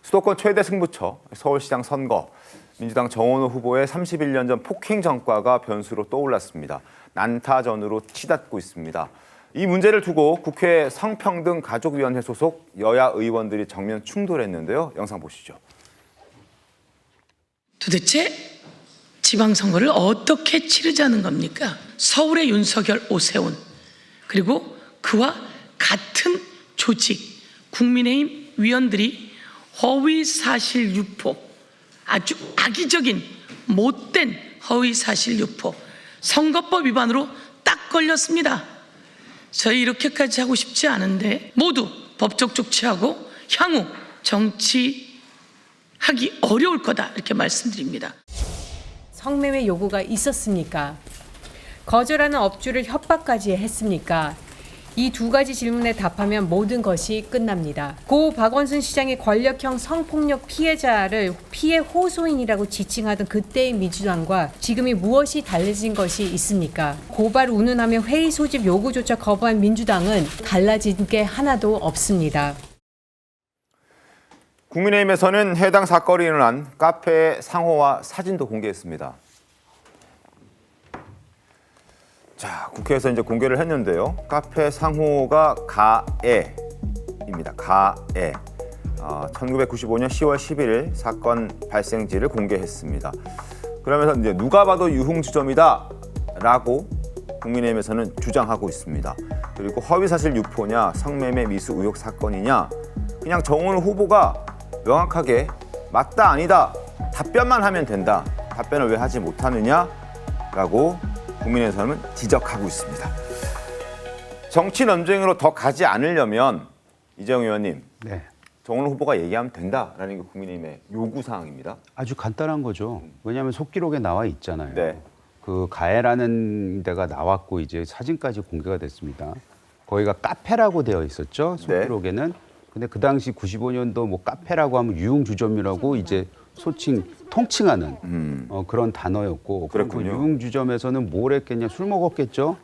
수도권 최대 승부처 서울시장 선거. 민주당 정원호 후보의 31년 전 폭행 전과가 변수로 떠올랐습니다. 난타전으로 치닫고 있습니다. 이 문제를 두고 국회 성평등 가족위원회 소속 여야 의원들이 정면 충돌했는데요. 영상 보시죠. 도대체 지방선거를 어떻게 치르자는 겁니까? 서울의 윤석열, 오세훈, 그리고 그와 같은 조직, 국민의힘 위원들이 허위사실 유포, 아주 악의적인 못된 허위사실 유포, 선거법 위반으로 딱 걸렸습니다. 저희 이렇게까지 하고 싶지 않은데 모두 법적 조치하고 향후 정치하기 어려울 거다 이렇게 말씀드립니다. 성매매 요구가 있었습니까? 거절하는 업주를 협박까지 했습니까? 이 두 가지 질문에 답하면 모든 것이 끝납니다. 고 박원순 시장의 권력형 성폭력 피해자를 피해 호소인이라고 지칭하던 그때의 민주당과 지금이 무엇이 달라진 것이 있습니까? 고발 운운하며 회의 소집 요구조차 거부한 민주당은 달라진 게 하나도 없습니다. 국민의힘에서는 해당 사건이 일어난 카페의 상호와 사진도 공개했습니다. 자, 국회에서 이제 공개를 했는데요. 카페 상호가 가애입니다. 가애. 1995년 10월 11일 사건 발생지를 공개했습니다. 그러면서 이제 누가 봐도 유흥주점이다라고 국민의힘에서는 주장하고 있습니다. 그리고 허위사실 유포냐, 성매매 미수 의혹 사건이냐, 그냥 정원호 후보가 명확하게 맞다 아니다 답변만 하면 된다. 답변을 왜 하지 못하느냐라고 국민의힘에서는 지적하고 있습니다. 정치 논쟁으로 더 가지 않으려면 이재용 의원님, 네. 정원호 후보가 얘기하면 된다라는 게 국민의힘의 요구 사항입니다. 아주 간단한 거죠. 왜냐하면 속기록에 나와 있잖아요. 네. 그 가해라는 데가 나왔고 이제 사진까지 공개가 됐습니다. 거기가 카페라고 되어 있었죠. 속기록에는. 근데 그 당시 95년도 뭐 카페라고 하면 유흥주점이라고 이제 통칭하는 그런 단어였고. 그렇군요. 그 유흥주점에서는 뭘 했겠냐? 술 먹었겠죠.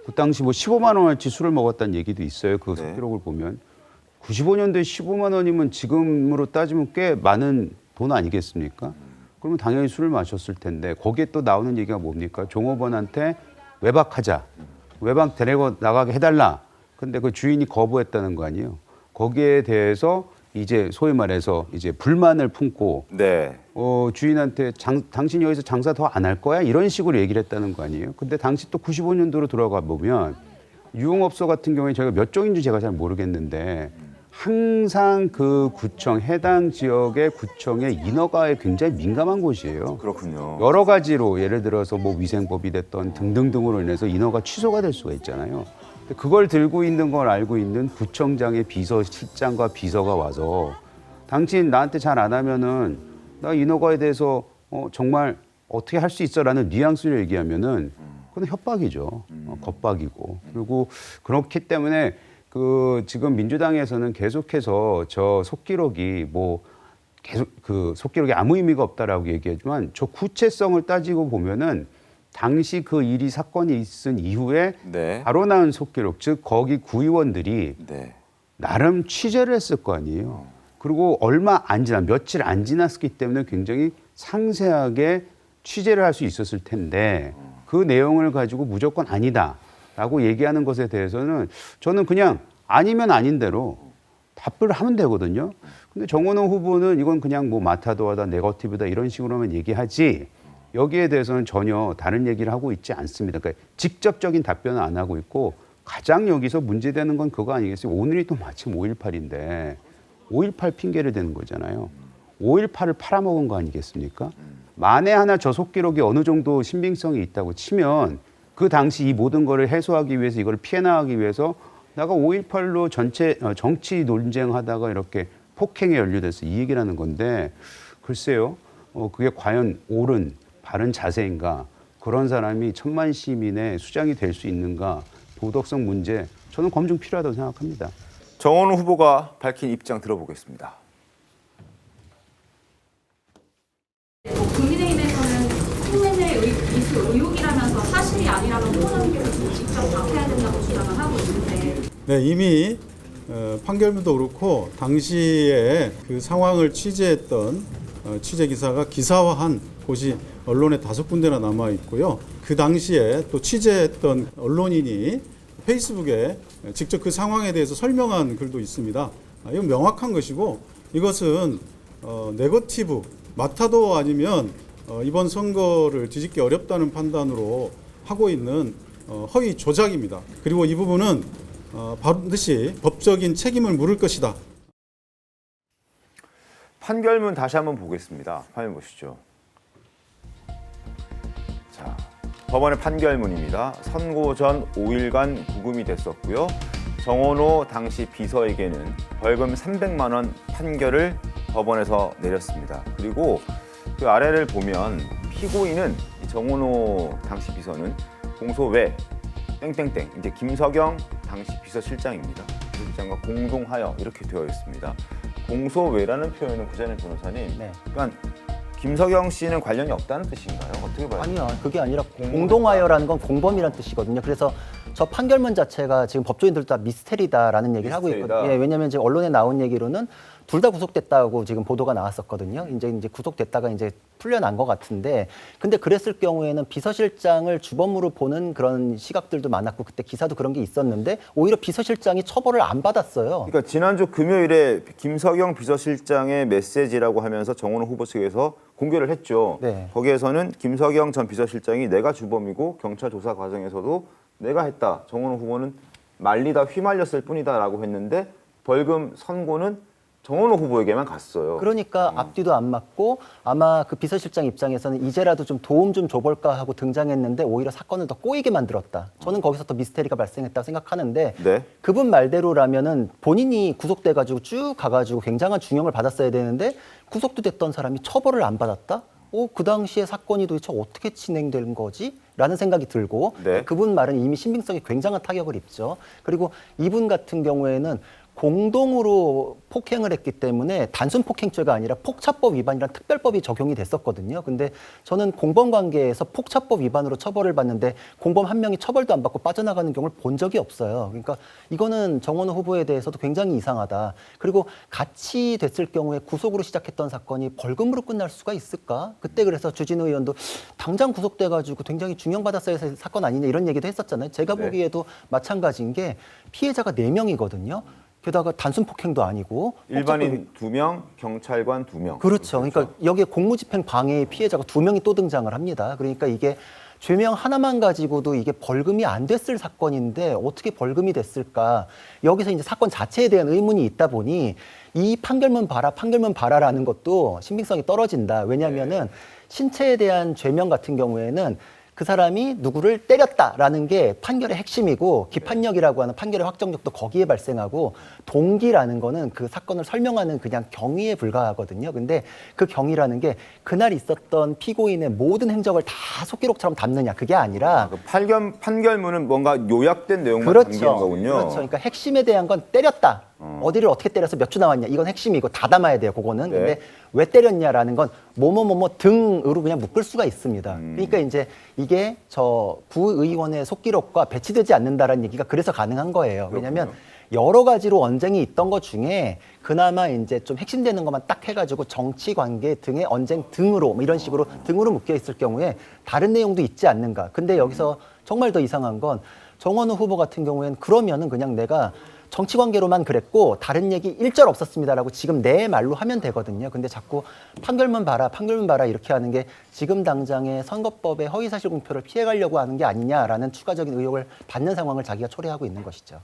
그 당시 뭐 15만 원어치 술을 먹었다는 얘기도 있어요. 그 속기록을 보면. 95년도에 15만 원이면 지금으로 따지면 꽤 많은 돈 아니겠습니까? 그러면 당연히 술을 마셨을 텐데 거기에 또 나오는 얘기가 뭡니까? 종업원한테 외박하자. 외박 데리고 나가게 해달라. 근데 그 주인이 거부했다는 거 아니에요. 거기에 대해서 이제 소위 말해서 이제 불만을 품고 네. 주인한테 당신 여기서 장사 더 안 할 거야? 이런 식으로 얘기를 했다는 거 아니에요. 근데 당시 또 95년도로 돌아가 보면 유흥업소 같은 경우에 저희가 몇 종인지 제가 잘 모르겠는데 항상 그 구청, 해당 지역의 구청의 인허가에 굉장히 민감한 곳이에요. 그렇군요. 여러 가지로 예를 들어서 뭐 위생법이 됐던 등등등으로 인해서 인허가 취소가 될 수가 있잖아요. 그걸 들고 있는 걸 알고 있는 구청장의 비서실장과 비서가 와서 당신 나한테 잘 안 하면은 나 인허가에 대해서 정말 어떻게 할 수 있어라는 뉘앙스를 얘기하면은 그건 협박이죠. 겁박이고. 그리고 그렇기 때문에 그 지금 민주당에서는 계속해서 저 속기록이 뭐 계속 그 속기록이 아무 의미가 없다라고 얘기하지만 저 구체성을 따지고 보면은 당시 그 일이 사건이 있은 이후에 네. 바로 나온 속기록, 즉 거기 구의원들이 네. 나름 취재를 했을 거 아니에요. 그리고 얼마 안 지난, 며칠 안 지났기 때문에 굉장히 상세하게 취재를 할 수 있었을 텐데 그 내용을 가지고 무조건 아니다라고 얘기하는 것에 대해서는 저는 그냥 아니면 아닌 대로 답변을 하면 되거든요. 근데 정원호 후보는 이건 그냥 뭐 마타도하다, 네거티브다 이런 식으로만 얘기하지 여기에 대해서는 전혀 다른 얘기를 하고 있지 않습니다. 그러니까 직접적인 답변은 안 하고 있고 가장 여기서 문제되는 건 그거 아니겠어요? 오늘이 또 마침 5.18인데 5.18 핑계를 대는 거잖아요. 5.18을 팔아먹은 거 아니겠습니까? 만에 하나 저 속기록이 어느 정도 신빙성이 있다고 치면 그 당시 이 모든 거를 해소하기 위해서 이걸 피해 나가기 위해서 내가 5.18로 전체 정치 논쟁하다가 이렇게 폭행에 연루돼서 이 얘기를 하는 건데 글쎄요. 그게 과연 옳은 바른 자세인가? 그런 사람이 천만 시민의 수장이 될 수 있는가? 도덕성 문제 저는 검증 필요하다고 생각합니다. 정원호 후보가 밝힌 입장 들어보겠습니다. 국민의힘에서는 성매매 미수 의혹이라면서 사실이 아니라면 호남교육을 직접 답해야 된다고 주장을 하고 있는데 네, 이미 판결문도 그렇고 당시에 그 상황을 취재했던 취재 기사가 기사화한 곳이 언론에 5군데나 남아 있고요. 그 당시에 또 취재했던 언론인이 페이스북에 직접 그 상황에 대해서 설명한 글도 있습니다. 이건 명확한 것이고 이것은 네거티브, 마타도 아니면 이번 선거를 뒤집기 어렵다는 판단으로 하고 있는 허위 조작입니다. 그리고 이 부분은 반드시 법적인 책임을 물을 것이다. 판결문 다시 한번 보겠습니다. 화면 보시죠. 자, 법원의 판결문입니다. 선고 전 5일간 구금이 됐었고요. 정원호 당시 비서에게는 벌금 300만 원 판결을 법원에서 내렸습니다. 그리고 그 아래를 보면 피고인은 정원호 당시 비서는 공소 외 땡땡땡 이제 김석영 당시 비서실장입니다. 비서실장과 공동하여 이렇게 되어 있습니다. 공소 외라는 표현은 구자현 변호사님, 네. 그러니까 김석영 씨는 관련이 없다는 뜻인가요? 어떻게 봐요? 아니요, 그게 아니라 공동하여라는 건 공범이라는 뜻이거든요. 그래서 저 판결문 자체가 지금 법조인들도 다 미스테리다라는 얘기를 하고 있거든요. 예, 왜냐하면 이제 언론에 나온 얘기로는 둘 다 구속됐다고 지금 보도가 나왔었거든요. 이제 구속됐다가 이제 풀려난 것 같은데, 근데 그랬을 경우에는 비서실장을 주범으로 보는 그런 시각들도 많았고 그때 기사도 그런 게 있었는데 오히려 비서실장이 처벌을 안 받았어요. 그러니까 지난주 금요일에 김석영 비서실장의 메시지라고 하면서 정원호 후보 측에서 공개를 했죠. 네. 거기에서는 김석영 전 비서실장이 내가 주범이고 경찰 조사 과정에서도 내가 했다. 정원호 후보는 말리다 휘말렸을 뿐이다라고 했는데 벌금 선고는 정원호 후보에게만 갔어요. 그러니까 앞뒤도 안 맞고 아마 그 비서실장 입장에서는 이제라도 좀 도움 좀 줘볼까 하고 등장했는데 오히려 사건을 더 꼬이게 만들었다. 저는 거기서 더 미스테리가 발생했다고 생각하는데 네. 그분 말대로라면은 본인이 구속돼가지고 쭉 가가지고 굉장한 중형을 받았어야 되는데 구속도 됐던 사람이 처벌을 안 받았다? 그 당시에 사건이 도대체 어떻게 진행된 거지? 라는 생각이 들고 네. 그분 말은 이미 신빙성에 굉장한 타격을 입죠. 그리고 이분 같은 경우에는 공동으로 폭행을 했기 때문에 단순 폭행죄가 아니라 폭차법 위반이라는 특별법이 적용이 됐었거든요. 근데 저는 공범 관계에서 폭차법 위반으로 처벌을 받는데 공범 한 명이 처벌도 안 받고 빠져나가는 경우를 본 적이 없어요. 그러니까 이거는 정원호 후보에 대해서도 굉장히 이상하다. 그리고 같이 됐을 경우에 구속으로 시작했던 사건이 벌금으로 끝날 수가 있을까? 그때 그래서 주진우 의원도 당장 구속돼가지고 굉장히 중형받았어야 할 사건 아니냐 이런 얘기도 했었잖아요. 제가 네. 보기에도 마찬가지인 게 피해자가 4명이거든요. 게다가 단순 폭행도 아니고 일반인 2명, 경찰관 2명. 그렇죠. 그러니까 여기에 공무집행 방해의 피해자가 2명이 또 등장을 합니다. 그러니까 이게 죄명 하나만 가지고도 이게 벌금이 안 됐을 사건인데 어떻게 벌금이 됐을까? 여기서 이제 사건 자체에 대한 의문이 있다 보니 이 판결문 봐라라는 것도 신빙성이 떨어진다. 왜냐하면은 신체에 대한 죄명 같은 경우에는 그 사람이 누구를 때렸다라는 게 판결의 핵심이고 기판력이라고 하는 판결의 확정력도 거기에 발생하고 동기라는 거는 그 사건을 설명하는 그냥 경위에 불과하거든요. 근데 그 경위라는 게 그날 있었던 피고인의 모든 행적을 다 속기록처럼 담느냐 그게 아니라 그 판결문은 뭔가 요약된 내용만 그렇죠. 담기는 거군요. 그렇죠. 그러니까 핵심에 대한 건 때렸다. 어디를 어떻게 때려서 몇 주 나왔냐. 이건 핵심이고 다 담아야 돼요. 그거는. 네. 근데 왜 때렸냐라는 건 뭐뭐뭐뭐 등으로 그냥 묶을 수가 있습니다. 그러니까 이제 이게 저 구의원의 속기록과 배치되지 않는다라는 얘기가 그래서 가능한 거예요. 왜냐하면 여러 가지로 언쟁이 있던 것 중에 그나마 이제 좀 핵심되는 것만 딱 해가지고 정치 관계 등의 언쟁 등으로 뭐 이런 식으로 등으로 묶여 있을 경우에 다른 내용도 있지 않는가. 근데 여기서 정말 더 이상한 건 정원호 후보 같은 경우에는 그러면은 그냥 내가 정치 관계로만 그랬고 다른 얘기 일절 없었습니다라고 지금 내 말로 하면 되거든요. 근데 자꾸 판결문 봐라 이렇게 하는 게 지금 당장의 선거법의 허위사실 공표를 피해가려고 하는 게 아니냐라는 추가적인 의혹을 받는 상황을 자기가 초래하고 있는 것이죠.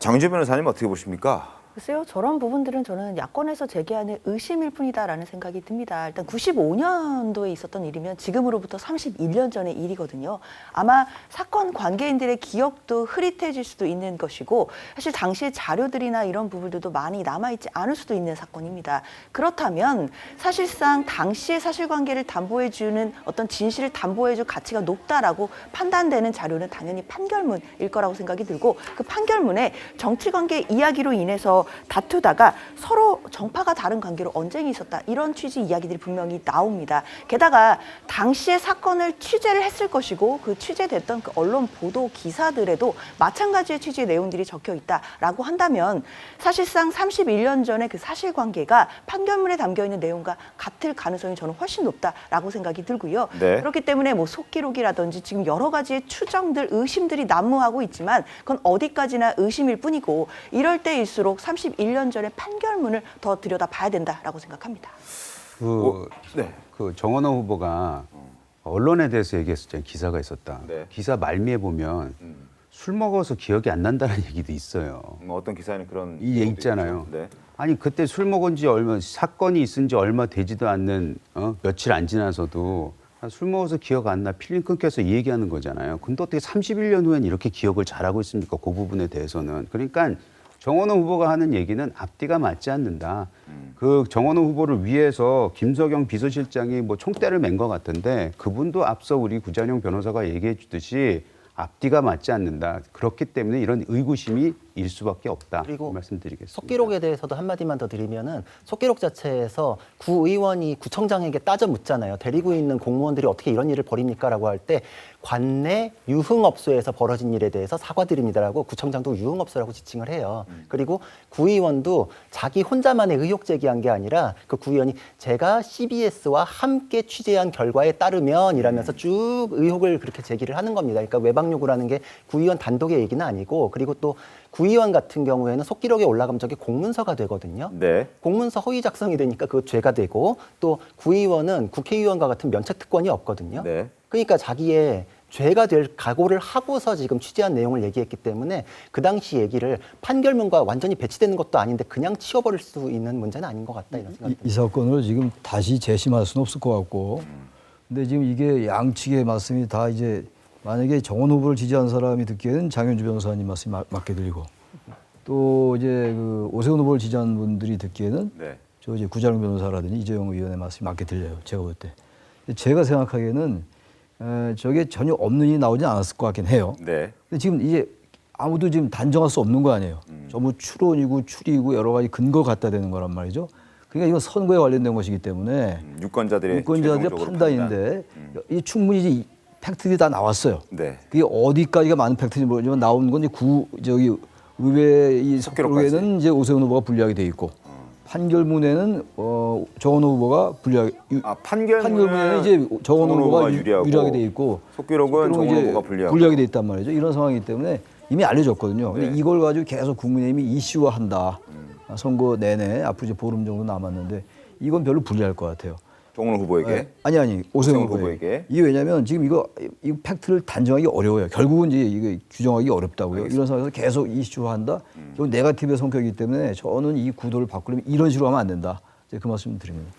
장희주 변호사님 어떻게 보십니까? 글쎄요, 저런 부분들은 저는 야권에서 제기하는 의심일 뿐이다라는 생각이 듭니다. 일단 95년도에 있었던 일이면 지금으로부터 31년 전의 일이거든요. 아마 사건 관계인들의 기억도 흐릿해질 수도 있는 것이고 사실 당시의 자료들이나 이런 부분들도 많이 남아있지 않을 수도 있는 사건입니다. 그렇다면 사실상 당시의 사실관계를 담보해주는 어떤 진실을 담보해줄 가치가 높다라고 판단되는 자료는 당연히 판결문일 거라고 생각이 들고 그 판결문에 정치관계 이야기로 인해서 대해서 다투다가 서로 정파가 다른 관계로 언쟁이 있었다. 이런 취지 이야기들이 분명히 나옵니다. 게다가 당시에 사건을 취재를 했을 것이고 그 취재됐던 그 언론 보도 기사들에도 마찬가지의 취지의 내용들이 적혀 있다라고 한다면 사실상 31년 전의 그 사실관계가 판결문에 담겨 있는 내용과 같을 가능성이 저는 훨씬 높다라고 생각이 들고요. 네. 그렇기 때문에 뭐 속기록이라든지 지금 여러 가지의 추정들, 의심들이 난무하고 있지만 그건 어디까지나 의심일 뿐이고 이럴 때일수록 31년 전의 판결문을 더 들여다봐야 된다라고 생각합니다. 네. 그 정원호 후보가 언론에 대해서 얘기했었잖아요. 기사가 있었다. 네. 기사 말미에 보면 술 먹어서 기억이 안 난다는 얘기도 있어요. 어떤 기사에는 그런 이 얘기 있잖아요. 네. 아니 그때 술 먹은 지 얼마 사건이 있은 지 얼마 되지도 않는 며칠 안 지나서도 술 먹어서 기억 안 나 필름 끊겨서 이 얘기하는 거잖아요. 근데 어떻게 31년 후엔 이렇게 기억을 잘하고 있습니까? 그 부분에 대해서는. 그러니까 정원호 후보가 하는 얘기는 앞뒤가 맞지 않는다. 그 정원호 후보를 위해서 김석영 비서실장이 뭐 총대를 맨 것 같은데 그분도 앞서 우리 구자룡 변호사가 얘기해 주듯이 앞뒤가 맞지 않는다. 그렇기 때문에 이런 의구심이 일 수밖에 없다. 그리고 말씀드리겠습니다. 속기록에 대해서도 한마디만 더 드리면은 속기록 자체에서 구의원이 구청장에게 따져 묻잖아요. 데리고 있는 공무원들이 어떻게 이런 일을 벌입니까라고 할 때 관내 유흥업소에서 벌어진 일에 대해서 사과드립니다라고 구청장도 유흥업소라고 지칭을 해요. 그리고 구의원도 자기 혼자만의 의혹 제기한 게 아니라 그 구의원이 제가 CBS와 함께 취재한 결과에 따르면 이라면서 쭉 의혹을 그렇게 제기를 하는 겁니다. 그러니까 외박 요구라는 게 구의원 단독의 얘기는 아니고 그리고 또 구의원 같은 경우에는 속기록에 올라가면 저게 공문서가 되거든요. 네. 공문서 허위 작성이 되니까 그거 죄가 되고 또 구의원은 국회의원과 같은 면책 특권이 없거든요. 네. 그러니까 자기의 죄가 될 각오를 하고서 지금 취재한 내용을 얘기했기 때문에 그 당시 얘기를 판결문과 완전히 배치되는 것도 아닌데 그냥 치워버릴 수 있는 문제는 아닌 것 같다 이런 생각이 듭니다. 이 사건을 지금 다시 재심할 수는 없을 것 같고 근데 지금 이게 양측의 말씀이 다 이제 만약에 정원 후보를 지지한 사람이 듣기에는 장현주 변호사님 말씀이 맞게 들리고 또 이제 그 오세훈 후보를 지지한 분들이 듣기에는 네. 저 이제 구자룡 변호사라든지 이재용 의원의 말씀이 맞게 들려요. 제가 볼 때. 제가 생각하기에는 저게 전혀 없는 일이 나오지 않았을 것 같긴 해요. 네. 근데 지금 이제 아무도 지금 단정할 수 없는 거 아니에요. 전부 추론이고 추리고 여러 가지 근거 갖다 대는 거란 말이죠. 그러니까 이건 선거에 관련된 것이기 때문에 유권자들의 최종적으로 판단인데 이 충분히 이제 팩트들이 다 나왔어요. 네. 그게 어디까지가 많은 팩트인지 모르지만 나온 건 이제 의회 이 속기록에는 이제 오세훈 후보가 불리하게 돼 있고 판결문에는 정원호 후보가 불리하게 판결문에는 이제 정원호 후보가 유리하게 돼 있고 속기록은 정원호 후보가 불리하게 돼 있단 말이죠. 이런 상황이기 때문에 이미 알려졌거든요. 근데 네. 이걸 가지고 계속 국민의힘이 이슈화한다. 선거 내내 앞으로 이제 보름 정도 남았는데 이건 별로 불리할 것 같아요. 정원호 후보에게? 아니 오세훈 오세훈 후보에게. 이게 왜냐하면 지금 이 팩트를 단정하기 어려워요. 결국은 이제 이거 규정하기 어렵다고요. 알겠습니다. 이런 상황에서 계속 이슈화한다. 이건 네거티브의 성격이기 때문에 저는 이 구도를 바꾸려면 이런 식으로 하면 안 된다. 이제 그 말씀 드립니다.